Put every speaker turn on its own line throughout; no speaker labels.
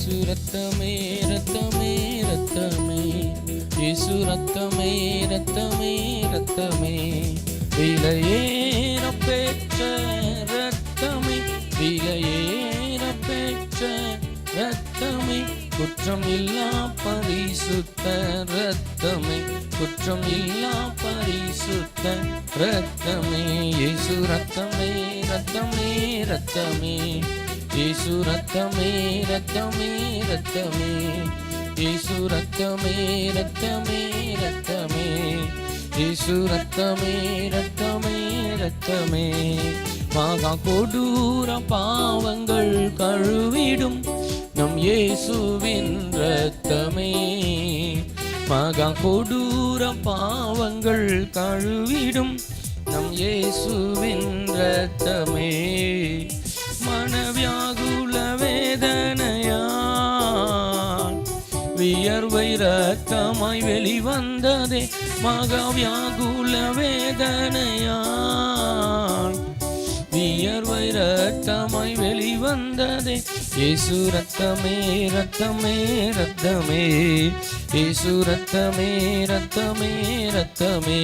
இயேசு ரத்தமே ரத்தமே ரத்தமே, இயேசு ரத்தமே ரத்தமே ரத்தமே, விலையேற பெற்ற ரத்தமே, விலையேற பெற்ற ரத்தமே, குற்றம் இல்லா பரிசுத்த ரத்தமே, குற்றம் இல்லா பரிசுத்த ரத்தமே, இயேசு ரத்தமே ரத்தமே ரத்தமே, இயேசு ரத்தமே ரத்தமே ரத்தமே, இயேசு ரத்தமே ரத்தமே ரத்தமே, இயேசு ரத்தமே ரத்தமே ரத்தமே, மகா கொடூர பாவங்கள் கழுவிடும் நம் இயேசுவின் ரத்தமே, மகா கொடூர பாவங்கள் கழுவிடும் நம் இயேசுவின் ரத்தமே, மனவியாகுல வேதனையால் வியர்வை ரத்தமாய் வெளிவந்ததே, மகாவியாகுல வேதனையால் வியர்வை ரத்தமாய் வெளிவந்ததே, இயேசு ரத்தமே ரத்தமே ரத்தமே, இயேசு ரத்தமே ரத்தமே ரத்தமே,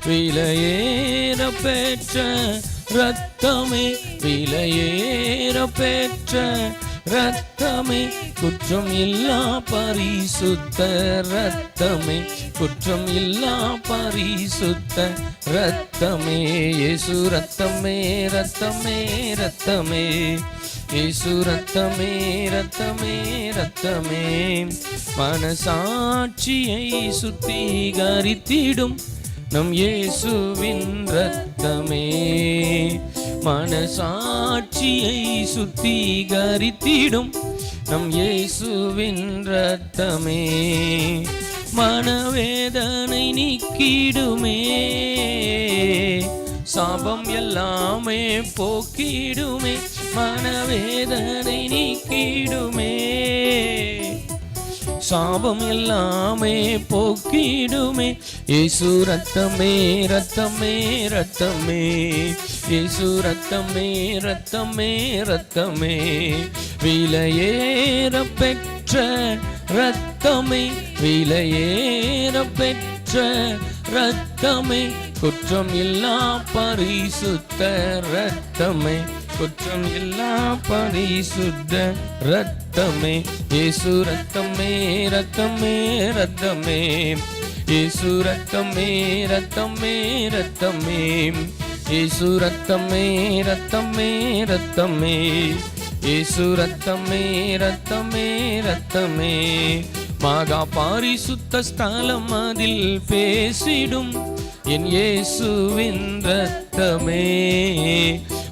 விலையேற பெற்ற ரத்தமே, விலையேற பெற்ற ரத்தமே, குற்றம் இல்லா பரிசுத்த ரத்தமே, குற்றம் இல்லா பரிசுத்த ரத்தமே, இயேசு ரத்தமே ரத்தமே ரத்தமே, இயேசு ரத்தமே ரத்தமே ரத்தமே, மனசாட்சியை சுத்திகரித்திடும் நம் இயேசுவின் ரத்தமே, மனசாட்சியை சுத்திகரித்திடும் நம் இயேசுவின் ரத்தமே, மனவேதனை நீக்கிடுமே, சாபம் எல்லாமே போக்கிடுமே, மனவேதனை நீக்கிடுமே, சாபம் எல்லாமே போக்கிடுமே, இயேசு ரத்தமே ரத்தமே ரத்தமே, இயேசு ரத்தமே ரத்தமே ரத்தமே, விலையேற பெற்ற ரத்தமே, விலையேற பெற்ற ரத்தமே, குற்றம் இல்லா பரிசுத்த ரத்தமே, குற்றம் இல்லா பரிசுத்த ரத்தமே, இயேசு ரத்தமே ரத்தமே ரத்தமே, இயேசு ரத்தமே ரத்தமே ரத்தமே, இயேசு ரத்தமே ரத்தமே ரத்தமே, இயேசு ரத்தமே ரத்தமே ரத்தமே, மகா பரிசுத்த ஸ்தலம் அதில் பேசிடும் என் இயேசுவின் ரத்தமே,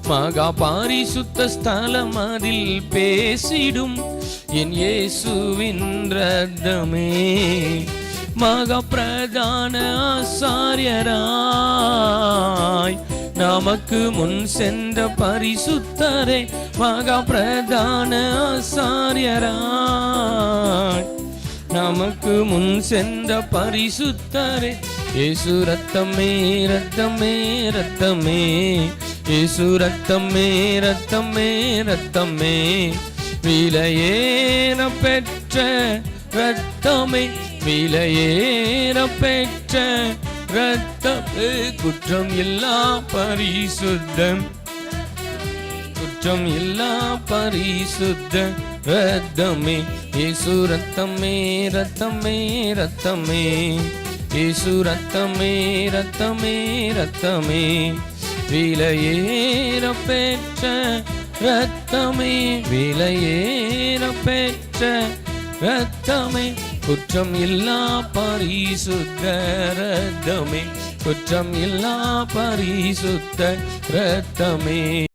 மகா பரிசுத்த ஸ்தலம் அதில் பேசிடும் என் இயேசுவின் ரத்தமே, மகா பிரதான ஆசாரியராய் நமக்கு முன் சென்ற பரிசுத்தரே, மகா பிரதான ஆசாரியராய் நமக்கு முன் சென்ற பரிசுத்தரே, இயேசு ரத்தமே ரத்தமே ரத்தமே, இயேசு ரத்தமே ரத்தமே ரத்தமே, விலையேற பெற்ற ரத்தமே, விலையேற பெற்ற ரத்தமே, குற்றம் இல்லா பரிசுத்தம், குற்றம் இல்லா பரிசுத்த ரத்தமே, இயேசு ரத்தமே ரத்தமே ரத்தமே, இயேசு ரத்தமே ரத்தமே ரத்தமே, விலையேற பெற்ற ரத்தமே, விலையேற பெற்ற ரத்தமே, குற்றம் இல்லா பரிசுத்த ரத்தமே, குற்றம் இல்லா பரிசுத்த ரத்தமே.